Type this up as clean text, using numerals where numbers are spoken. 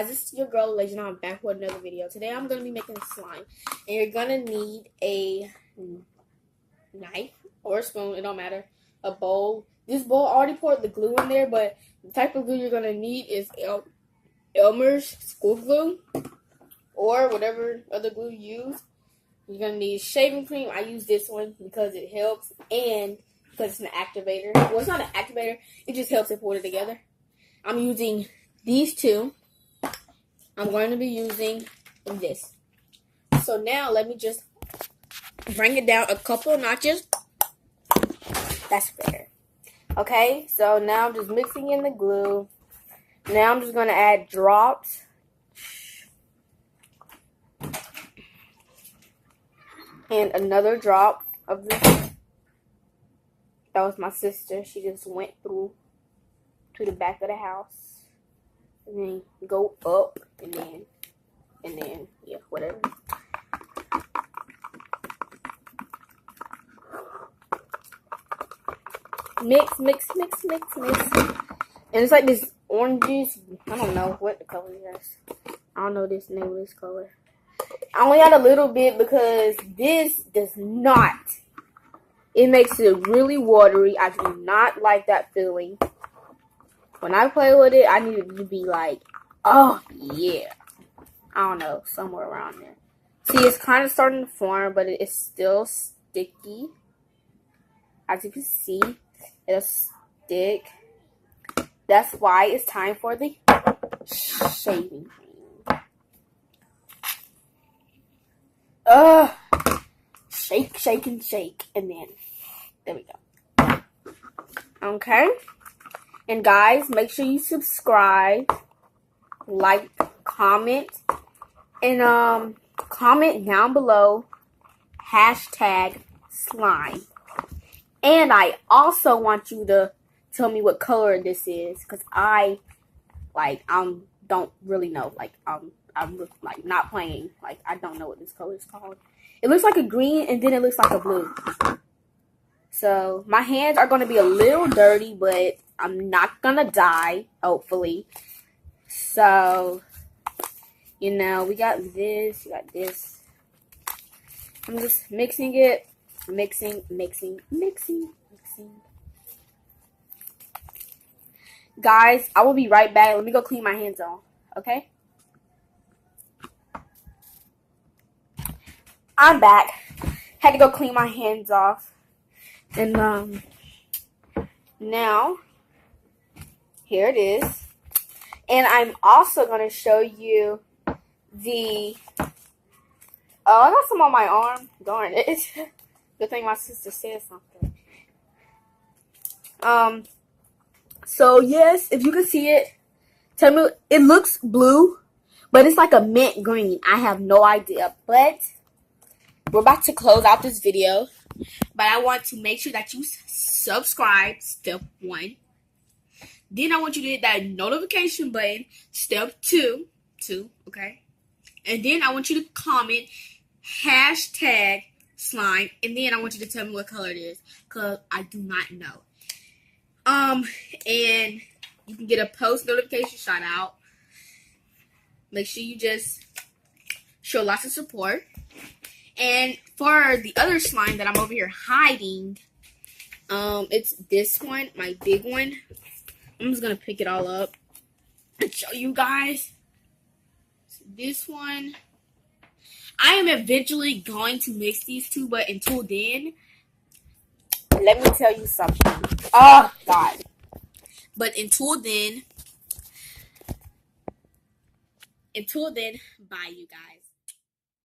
guys, it's your girl Legend. I'm back with another video. Today I'm going to be making slime. And you're going to need a knife or a spoon, it don't matter. A bowl. This bowl already poured the glue in there, but the type of glue you're going to need is Elmer's school glue or whatever other glue you use. You're going to need shaving cream. I use this one because it helps and because it's an activator. Well, it's not an activator. It just helps it pour it together. I'm using these two. I'm going to be using this. So now let me just bring it down a couple of notches. That's better. Okay, so now I'm just mixing in the glue. Now I'm just going to add drops. And another drop of this. That was my sister. She just went through to the back of the house. And then go up. And then, yeah, whatever. Mix. And it's like this oranges. I don't know what the color is. I don't know this name of this color. I only had a little bit because this does not. It makes it really watery. I do not like that feeling. When I play with it, I need it to be like, oh, yeah. I don't know, somewhere around there. See, it's kind of starting to form, but it's still sticky. As you can see, it'll stick. That's why it's time for the shaving cream. Shake, and then, there we go. Okay. And guys, make sure you subscribe, like, comment, and comment down below, #slime. And I also want you to tell me what color this is, because I don't really know. I'm like not playing. Like, I don't know what this color is called. It looks like a green, and then it looks like a blue. So my hands are going to be a little dirty, but I'm not going to die, hopefully. So, you know, we got this, you got this. I'm just mixing it. Mixing. Guys, I will be right back. Let me go clean my hands off, okay? I'm back. Had to go clean my hands off. And now here it is. And I'm also going to show you the I got some on my arm. Darn it. Good thing my sister said something. So yes, if you can see it, tell me. It looks blue, but it's like a mint green. I have no idea, but we're about to close out this video, but I want to make sure that you subscribe, step 1. Then I want you to hit that notification button, step 2, okay? And then I want you to comment #slime, and then I want you to tell me what color it is, because I do not know. And you can get a post notification shout out. Make sure you just show lots of support. And for the other slime that I'm over here hiding, it's this one, my big one. I'm just going to pick it all up and show you guys. So this one, I am eventually going to mix these two, but until then, let me tell you something. Oh, God. But until then, bye, you guys.